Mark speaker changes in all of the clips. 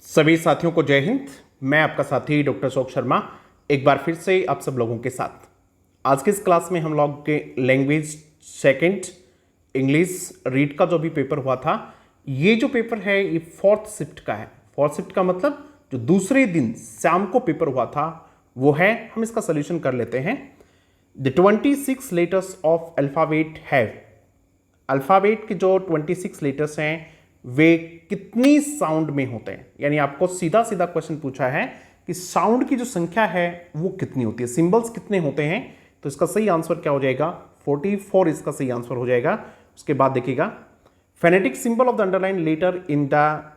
Speaker 1: सभी साथियों को जय हिंद। मैं आपका साथी डॉक्टर अशोक शर्मा एक बार फिर से आप सब लोगों के साथ। आज की इस क्लास में हम लोग के लैंग्वेज सेकंड इंग्लिश रीड का जो भी पेपर हुआ था, ये जो पेपर है ये फोर्थ शिफ्ट का है। फोर्थ शिफ्ट का मतलब जो दूसरे दिन शाम को पेपर हुआ था वो है। हम इसका सोल्यूशन कर लेते हैं। The 26 letters of alphabet have. Alphabet के जो 26 लेटर्स हैं वे कितनी साउंड में होते हैं, यानी आपको सीधा सीधा क्वेश्चन पूछा है कि साउंड की जो संख्या है वो कितनी होती है, सिंबल्स कितने होते हैं। तो इसका सही आंसर क्या हो जाएगा? 44 इसका सही आंसर हो जाएगा। उसके बाद देखिएगा phonetic symbol of the underline letter in the,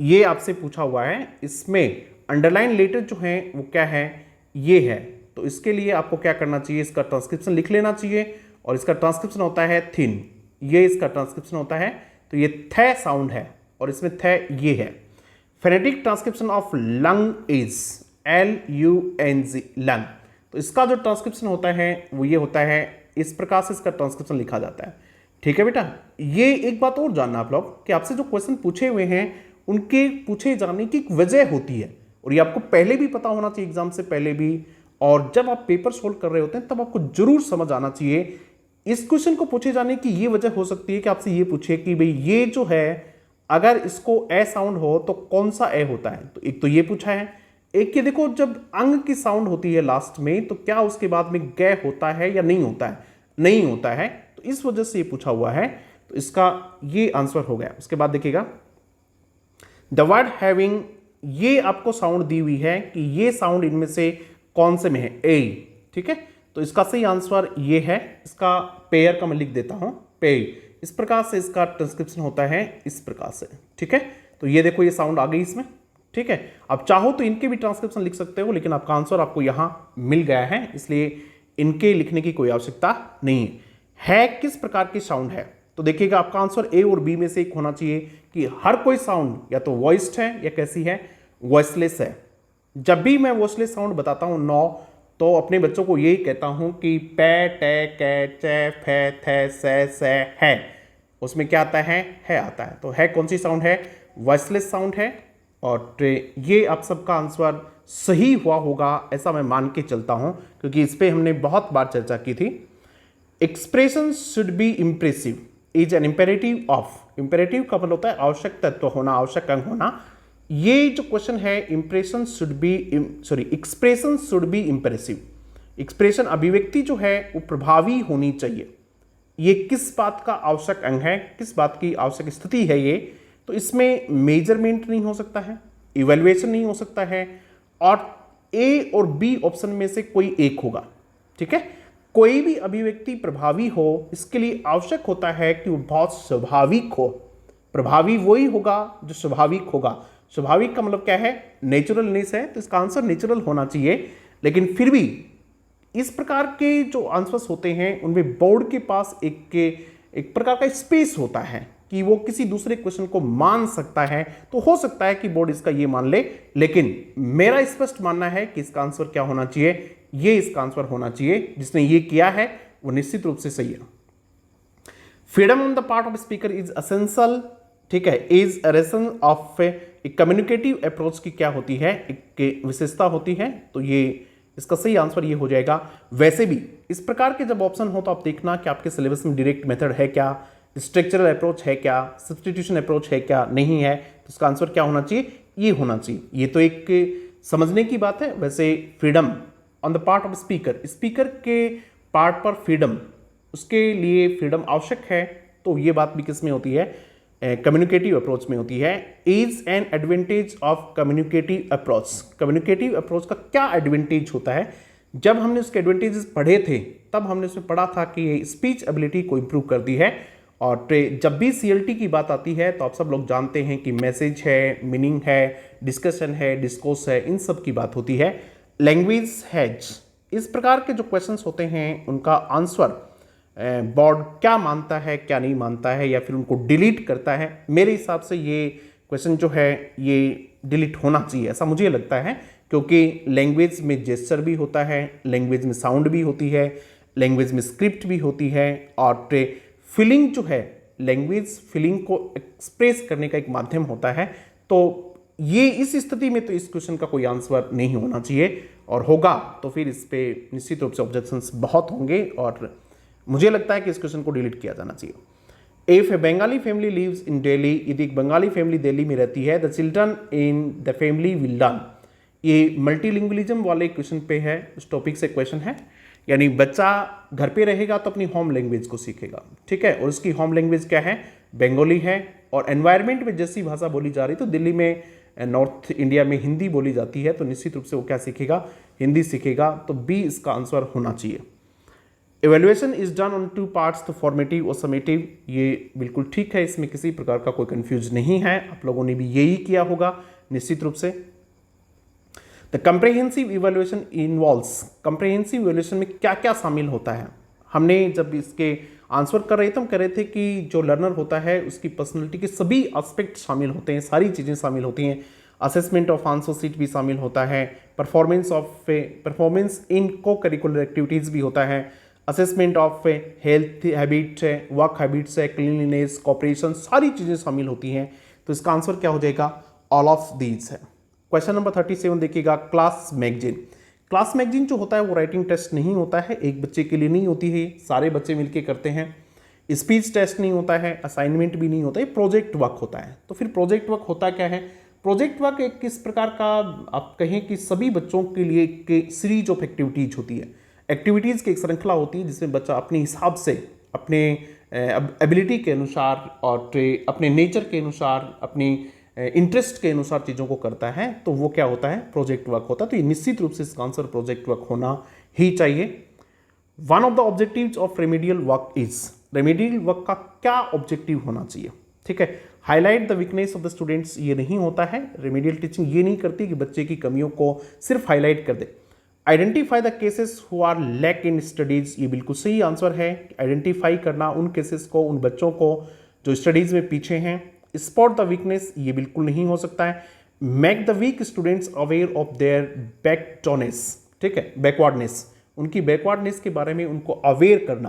Speaker 1: ये आपसे पूछा हुआ है। इसमें अंडरलाइन लेटर जो है वो क्या है? ये है। तो इसके लिए आपको क्या करना चाहिए? इसका ट्रांसक्रिप्शन लिख लेना चाहिए और इसका ट्रांसक्रिप्शन होता है थिन। ये इसका ट्रांसक्रिप्शन होता है। तो ये थ साउंड है और इसमें थ ये है। Phonetic transcription of lung is LUNG lung. तो इसका जो ट्रांसक्रिप्शन होता है वो ये होता है, इस प्रकार से इसका ट्रांसक्रिप्शन लिखा जाता है। ठीक है बेटा। ये एक बात और जानना आप लोग कि आपसे जो क्वेश्चन पूछे हुए हैं उनके पूछे जाने की एक वजह होती है और ये आपको पहले भी पता होना चाहिए, एग्जाम से पहले भी। और जब आप पेपर सोल्व कर रहे होते हैं तब आपको जरूर समझ आना चाहिए। इस क्वेश्चन को पूछे जाने की ये वजह हो सकती है कि आपसे ये पूछे कि भाई ये जो है अगर इसको ए साउंड हो तो कौन सा ए होता है। तो एक तो ये पूछा है, एक ये देखो जब अंग की साउंड होती है लास्ट में तो क्या उसके बाद में ग होता है या नहीं होता है? नहीं होता है। तो इस वजह से ये पूछा हुआ है। तो इसका ये आंसर हो गया। उसके बाद देखिएगा द वर्ड हैविंग, ये आपको साउंड दी हुई है कि ये साउंड इनमें से कौन से में है? ए। ठीक है। तो इसका सही आंसर ये है। इसका पेयर का मैं लिख देता हूं, पे। इस प्रकार से इसका ट्रांसक्रिप्शन होता है, इस प्रकार से। ठीक है। तो ये देखो ये साउंड आ गई इसमें। ठीक है। अब चाहो तो इनके भी ट्रांसक्रिप्शन लिख सकते हो, लेकिन आपका आंसर आपको यहां मिल गया है, इसलिए इनके लिखने की कोई आवश्यकता नहीं है। किस प्रकार की साउंड है? तो देखिएगा आपका आंसर ए और बी में से एक होना चाहिए कि हर कोई साउंड या तो वॉइस्ड है या कैसी है? वॉइसलेस है। जब भी मैं वॉइसलेस साउंड बताता हूं नौ, तो अपने बच्चों को यही कहता हूं कि पे टे कै चे फे थे से है। उसमें क्या आता है आता है। तो है कौन सी साउंड है? वॉइसलेस साउंड है। और ये आप सबका आंसर सही हुआ होगा ऐसा मैं मान के चलता हूं, क्योंकि इस पर हमने बहुत बार चर्चा की थी। Expression should be impressive is an imperative of. Imperative का मतलब होता है आवश्यक तत्व होना, आवश्यक अंग होना। ये जो क्वेश्चन है impression should be expression should be impressive. Expression अभिव्यक्ति जो है वो प्रभावी होनी चाहिए। ये किस बात का आवश्यक अंग है, किस बात की आवश्यक स्थिति है ये? तो इसमें मेजरमेंट नहीं हो सकता है, इवेल्युएशन नहीं हो सकता है, और ए और बी ऑप्शन में से कोई एक होगा। ठीक है। कोई भी अभिव्यक्ति प्रभावी हो इसके लिए आवश्यक होता है कि वो बहुत स्वाभाविक हो। प्रभावी वही होगा जो स्वाभाविक होगा। स्वाभाविक का मतलब क्या है? नेचुरलनेस है। तो इसका आंसर नेचुरल होना चाहिए। लेकिन फिर भी इस प्रकार के जो आंसर्स होते हैं उनमें बोर्ड के पास एक प्रकार का स्पेस होता है कि वो किसी दूसरे क्वेश्चन को मान सकता है। तो हो सकता है कि बोर्ड इसका ये मान ले, लेकिन मेरा स्पष्ट मानना है कि इसका आंसर क्या होना चाहिए? ये इसका आंसर होना चाहिए। जिसने ये किया है वो निश्चित रूप से सही है। Freedom on the part of speaker is essential. ठीक है। Is a ration of communicative approach की क्या होती है? एक विशेषता होती है। तो ये इसका सही आंसर ये हो जाएगा। वैसे भी इस प्रकार के जब ऑप्शन हो तो आप देखना कि आपके सिलेबस में डायरेक्ट मेथड है क्या, स्ट्रक्चरल अप्रोच है क्या, सब्स्टिट्यूशन अप्रोच है क्या, नहीं है। तो इसका आंसर क्या होना चाहिए? ये होना चाहिए। ये तो एक समझने की बात है। वैसे freedom on the part of speaker, speaker के पार्ट पर फ्रीडम, उसके लिए फ्रीडम आवश्यक है। तो ये बात भी किस में होती है? कम्युनिकेटिव अप्रोच में होती है। Is an advantage of communicative approach. Communicative approach का क्या एडवांटेज होता है? जब हमने उसके एडवांटेजेस पढ़े थे तब हमने उसमें पढ़ा था कि ये स्पीच एबिलिटी को इंप्रूव करती है। और जब भी CLT की बात आती है तो आप सब लोग जानते हैं कि मैसेज है, मीनिंग है, डिस्कशन है, डिस्कोर्स है, इन सब की बात होती है। लैंग्वेज हैज, इस प्रकार के जो क्वेश्चंस होते हैं उनका आंसर बोर्ड क्या मानता है, क्या नहीं मानता है, या फिर उनको डिलीट करता है। मेरे हिसाब से ये क्वेश्चन जो है ये डिलीट होना चाहिए, ऐसा मुझे लगता है। क्योंकि लैंग्वेज में जेस्चर भी होता है, लैंग्वेज में साउंड भी होती है, लैंग्वेज में स्क्रिप्ट भी होती है, और फीलिंग जो है, लैंग्वेज फीलिंग को एक्सप्रेस करने का एक माध्यम होता है। तो ये इस स्थिति में तो इस क्वेश्चन का कोई आंसर नहीं होना चाहिए, और होगा तो फिर इस पे निश्चित रूप से ऑब्जेक्शंस बहुत होंगे और मुझे लगता है कि इस क्वेश्चन को डिलीट किया जाना चाहिए। If a Bengali family lives in Delhi, यदि एक बंगाली फैमिली दिल्ली में रहती है, the children in the family will learn. ये मल्टीलिंगुअलिज्म वाले क्वेश्चन पे है, उस टॉपिक से क्वेश्चन है, यानी बच्चा घर पे रहेगा तो अपनी होम लैंग्वेज को सीखेगा, ठीक है, और उसकी होम लैंग्वेज क्या है, बंगाली है, और एनवायरनमेंट में जैसी भाषा बोली जा रही, तो दिल्ली में नॉर्थ इंडिया में हिंदी बोली जाती है, तो निश्चित रूप से वो क्या सीखेगा, हिंदी सीखेगा, तो बी इसका आंसर होना चाहिए। Evaluation is done on 2 parts, तो फॉर्मेटिव और समेटिव, ये बिल्कुल ठीक है, इसमें किसी प्रकार का कोई कंफ्यूज नहीं है, आप लोगों ने भी यही किया होगा निश्चित रूप से। The comprehensive evaluation involves, comprehensive evaluation में क्या क्या शामिल होता है, हमने जब इसके आंसर कर रहे थे हम कह रहे थे कि जो लर्नर होता है उसकी पर्सनैलिटी के सभी एस्पेक्ट शामिल होते हैं, सारी चीज़ें शामिल होती हैं, असेसमेंट ऑफ आंसर सीट भी शामिल होता है, परफॉर्मेंस इन को करिकुलर एक्टिविटीज़ भी होता है, असेसमेंट ऑफ हेल्थ हैबिट्स है, वर्क हैबिट्स है, क्लीनलीनेस, कॉपरेशन, सारी चीज़ें शामिल होती हैं, तो इसका आंसर क्या हो जाएगा, ऑल ऑफ दीज है। क्वेश्चन नंबर 37 देखिएगा, क्लास मैगजीन। क्लास मैगजीन जो होता है वो राइटिंग टेस्ट नहीं होता है, एक बच्चे के लिए नहीं होती है, सारे बच्चे मिलके करते हैं, स्पीच टेस्ट नहीं होता है, असाइनमेंट भी नहीं होता है, प्रोजेक्ट वर्क होता है। तो फिर प्रोजेक्ट वर्क होता क्या है, प्रोजेक्ट वर्क एक किस प्रकार का आप कहें कि सभी बच्चों के लिए एक सीरीज ऑफ एक्टिविटीज होती है, एक्टिविटीज़ की एक श्रृंखला होती है जिसमें बच्चा अपने हिसाब से, अपने एबिलिटी के अनुसार और अपने नेचर के अनुसार, अपनी इंटरेस्ट के अनुसार चीज़ों को करता है, तो वो क्या होता है, प्रोजेक्ट वर्क होता है। तो ये निश्चित रूप से इसका आंसर प्रोजेक्ट वर्क होना ही चाहिए। One of the objectives of remedial work is, remedial work का क्या ऑब्जेक्टिव होना चाहिए, ठीक है, highlight the weakness of the students, ये नहीं होता है, रेमेडियल टीचिंग ये नहीं करती कि बच्चे की कमियों को सिर्फ हाईलाइट कर दे। Identify the cases who are lack in studies, ये बिल्कुल सही आंसर है, आइडेंटिफाई करना उन केसेस को, उन बच्चों को जो स्टडीज में पीछे हैं। स्पॉट द वीकनेस, ये बिल्कुल नहीं हो सकता है। Make the weak students aware of their backdness, ठीक है, बैकवर्डनेस, उनकी बैकवर्डनेस के बारे में उनको अवेयर करना,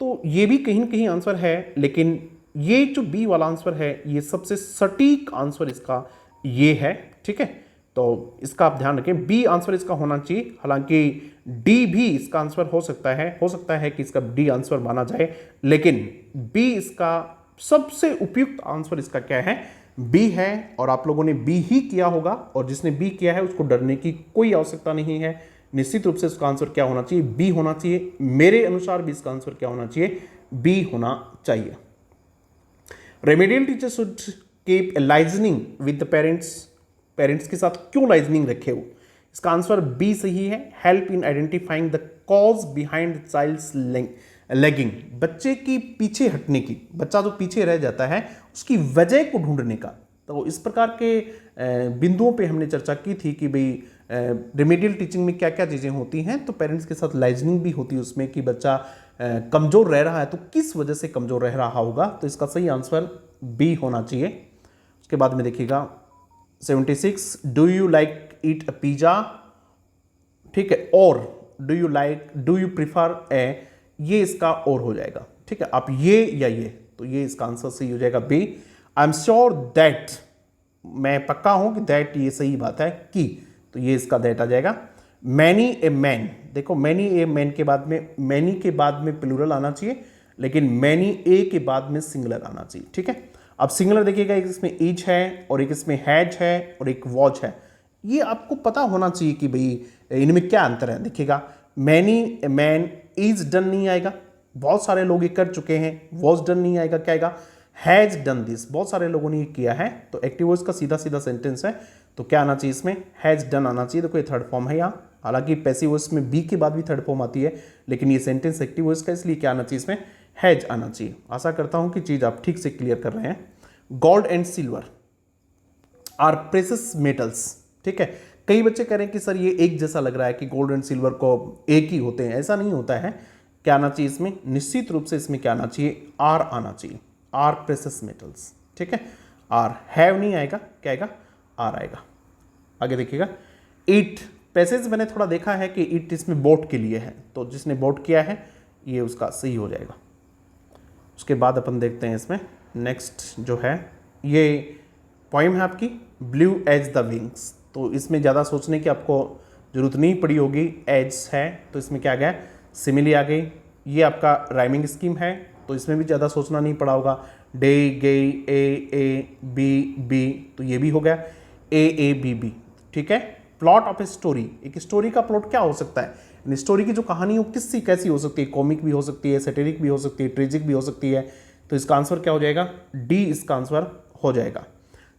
Speaker 1: तो ये भी कहीं ना कहीं आंसर है, लेकिन ये जो बी वाला आंसर है ये सबसे सटीक आंसर इसका ये है, ठीक है, तो इसका आप ध्यान रखें, बी आंसर इसका होना चाहिए। हालांकि डी भी इसका आंसर हो सकता है कि इसका डी आंसर माना जाए, लेकिन बी इसका सबसे उपयुक्त आंसर इसका क्या है, बी है, और आप लोगों ने बी ही किया होगा, और जिसने बी किया है उसको डरने की कोई आवश्यकता नहीं है। निश्चित रूप से इसका आंसर क्या होना चाहिए, बी होना चाहिए, मेरे अनुसार भी इसका आंसर क्या होना चाहिए, बी होना चाहिए। Remedial teacher should keep liaisoning with the parents, parents के साथ क्यों लाइजनिंग रखे हो, इसका आंसर बी सही है। Help in identifying the cause behind the child's lagging, बच्चे की पीछे हटने की, बच्चा जो पीछे रह जाता है उसकी वजह को ढूंढने का, तो इस प्रकार के बिंदुओं पे हमने चर्चा की थी कि भाई रेमेडियल टीचिंग में क्या क्या चीज़ें होती हैं, तो पेरेंट्स के साथ लाइजनिंग भी होती है उसमें कि बच्चा कमज़ोर रह रहा है तो किस वजह से कमज़ोर रह रहा होगा, तो इसका सही आंसर बी होना चाहिए। उसके बाद में देखिएगा 76, do you like eat a pizza, ठीक है, और डू यू प्रिफर ए, ये इसका और हो जाएगा, ठीक है, आप ये या ये, तो ये इसका आंसर सही हो जाएगा B. I am sure that, मैं पक्का हूं कि दैट ये सही बात है कि, तो ये इसका दैट आ जाएगा। मैनी ए मैन, देखो मैनी ए मैन के बाद में, मैनी के बाद में प्लूरल आना चाहिए, लेकिन मैनी ए के बाद में सिंगुलर आना चाहिए, ठीक है। अब सिंगुलर देखिएगा, एक इसमें ईच है और एक इसमें हैज है और एक वॉच है, ये आपको पता होना चाहिए कि भाई इनमें क्या अंतर है। देखिएगा many a man, is done नहीं आएगा, बहुत सारे लोग ये कर चुके हैं, वॉज डन नहीं आएगा, क्या आएगा, हैज डन दिस, बहुत सारे लोगों ने ये किया है, तो एक्टिव वॉइस का सीधा सीधा सेंटेंस है, तो क्या आना चाहिए इसमें, हैज डन आना चाहिए। देखो ये थर्ड फॉर्म है यहाँ, हालांकि पैसिव वॉइस में बी के बाद भी थर्ड फॉर्म आती है, लेकिन ये सेंटेंस एक्टिव वॉइस का, इसलिए क्या आना चाहिए इसमें, हैज आना चाहिए। आशा करता हूँ कि चीज़ आप ठीक से क्लियर कर रहे हैं। Gold and silver are precious metals, ठीक है, कई बच्चे कह रहे हैं कि सर ये एक जैसा लग रहा है कि गोल्ड एंड सिल्वर को एक ही होते हैं, ऐसा नहीं होता है। क्या आना चाहिए इसमें, निश्चित रूप से इसमें क्या आना चाहिए, आर आना चाहिए, आर प्रेशियस मेटल्स, ठीक है, आर, हैव नहीं आएगा, क्या आएगा, आर आएगा। आगे देखिएगा, ईट, पैसेज मैंने थोड़ा देखा है कि ईट इसमें बोट के लिए है, तो जिसने बोट किया है ये उसका सही हो जाएगा। उसके बाद अपन देखते हैं इसमें नेक्स्ट जो है, ये पोइम है आपकी, ब्लू एज द विंग्स। तो इसमें ज़्यादा सोचने की आपको जरूरत नहीं पड़ी होगी, एज है तो इसमें क्या आ गया, सिमिली आ गई। ये आपका राइमिंग स्कीम है तो इसमें भी ज़्यादा सोचना नहीं पड़ा होगा, डे गई ए बी बी, तो ये भी हो गया ए बी बी। ठीक है। प्लॉट ऑफ ए स्टोरी, एक स्टोरी का प्लॉट क्या हो सकता है, स्टोरी की जो कहानी हो किससी कैसी हो सकती है, कॉमिक भी हो सकती है, सैटिरिक भी हो सकती है, ट्रेजिक भी हो सकती है। तो इसका आंसर क्या हो जाएगा, डी इसका आंसर हो जाएगा।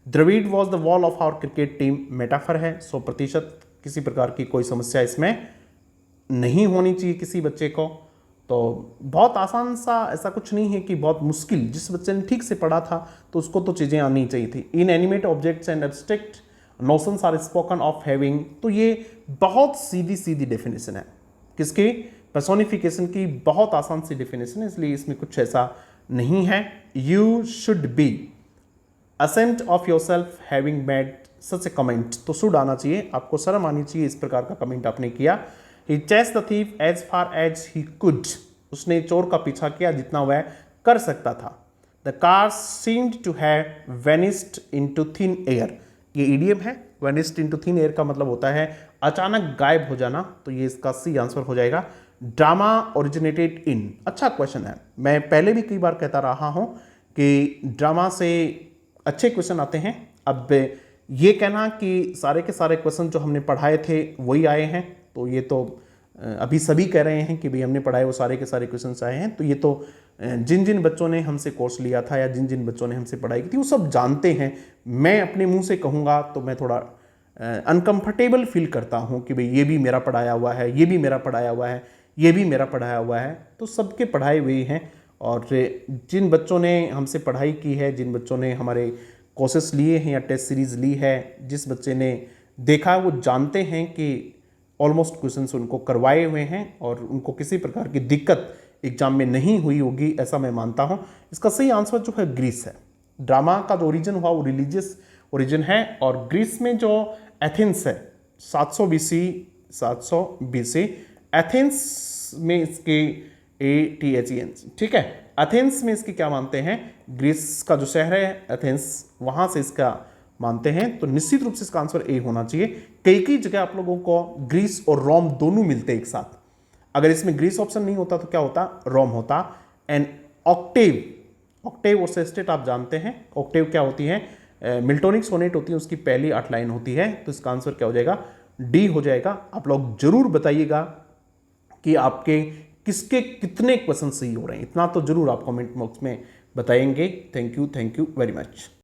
Speaker 1: Dravid was the wall of our cricket team, metaphor है 100%, किसी प्रकार की कोई समस्या इसमें नहीं होनी चाहिए किसी बच्चे को। तो बहुत आसान सा, ऐसा कुछ नहीं है कि बहुत मुश्किल, जिस बच्चे ने ठीक से पढ़ा था तो उसको तो चीज़ें आनी चाहिए थी। Inanimate objects and abstract notions are spoken of having, तो ये बहुत सीधी सीधी डेफिनेशन है किसकी, पर्सोनिफिकेशन की, बहुत आसान सी डेफिनेशन है, इसलिए इसमें कुछ ऐसा नहीं है। You should be assent of yourself having made such a comment, तो शुड आना चाहिए, आपको शर्म आनी चाहिए इस प्रकार का कमेंट आपने किया। He chase the thief as far as he could, उसने चोर का पीछा किया जितना वह कर सकता था। The car seemed to have vanished into thin air, ये ईडियम है, वेनिस्ड इनटू थिन एयर का मतलब होता है अचानक गायब हो जाना, तो ये इसका सी आंसर हो जाएगा। ड्रामा ओरिजिनेटेड इन, अच्छा क्वेश्चन है, मैं पहले भी कई बार कहता रहा हूं कि ड्रामा से अच्छे क्वेश्चन आते हैं। अब ये कहना कि सारे के सारे क्वेश्चन जो हमने पढ़ाए थे वही आए हैं, तो ये तो अभी सभी कह रहे हैं कि भाई हमने पढ़ाए वो सारे के सारे क्वेश्चन आए हैं, तो ये तो जिन जिन बच्चों ने हमसे कोर्स लिया था या जिन जिन बच्चों ने हमसे पढ़ाई की थी वो सब जानते हैं। मैं अपने मुंह से कहूँगा तो मैं थोड़ा अनकंफर्टेबल फील करता हूँ कि भाई ये भी मेरा पढ़ाया हुआ है, ये भी मेरा पढ़ाया हुआ है, ये भी मेरा पढ़ाया हुआ है, तो सबके पढ़ाए हुए हैं। और जिन बच्चों ने हमसे पढ़ाई की है, जिन बच्चों ने हमारे कोर्सेस लिए हैं या टेस्ट सीरीज़ ली है, जिस बच्चे ने देखा वो जानते हैं कि ऑलमोस्ट क्वेश्चंस उनको करवाए हुए हैं और उनको किसी प्रकार की दिक्कत एग्जाम में नहीं हुई होगी, ऐसा मैं मानता हूं। इसका सही आंसर जो है ग्रीस है। ड्रामा का जो ओरिजिन हुआ वो रिलीजियस ओरिजिन है, और ग्रीस में जो एथेंस है 700 BC, एथेंस में इसके ATHENS, ठीक है, एथेंस में इसके क्या मानते हैं, ग्रीस का जो शहर है एथेंस, वहां से इसका मानते हैं, तो निश्चित रूप से इसका आंसर ए होना चाहिए। कई जगह आप लोगों को ग्रीस और रोम दोनों मिलते एक साथ, अगर इसमें ग्रीस ऑप्शन नहीं होता तो क्या होता, रोम होता। एंड ऑक्टेव और सेस्टेट आप जानते हैं, ऑक्टेव क्या होती है, मिल्टोनिक सोनेट होती है, उसकी पहली 8 लाइन होती है, तो इसका आंसर क्या हो जाएगा, डी हो जाएगा। आप लोग जरूर बताइएगा कि आपके किसके कितने क्वेश्चन सही हो रहे हैं, इतना तो जरूर आप कमेंट बॉक्स में बताएंगे। Thank you very much.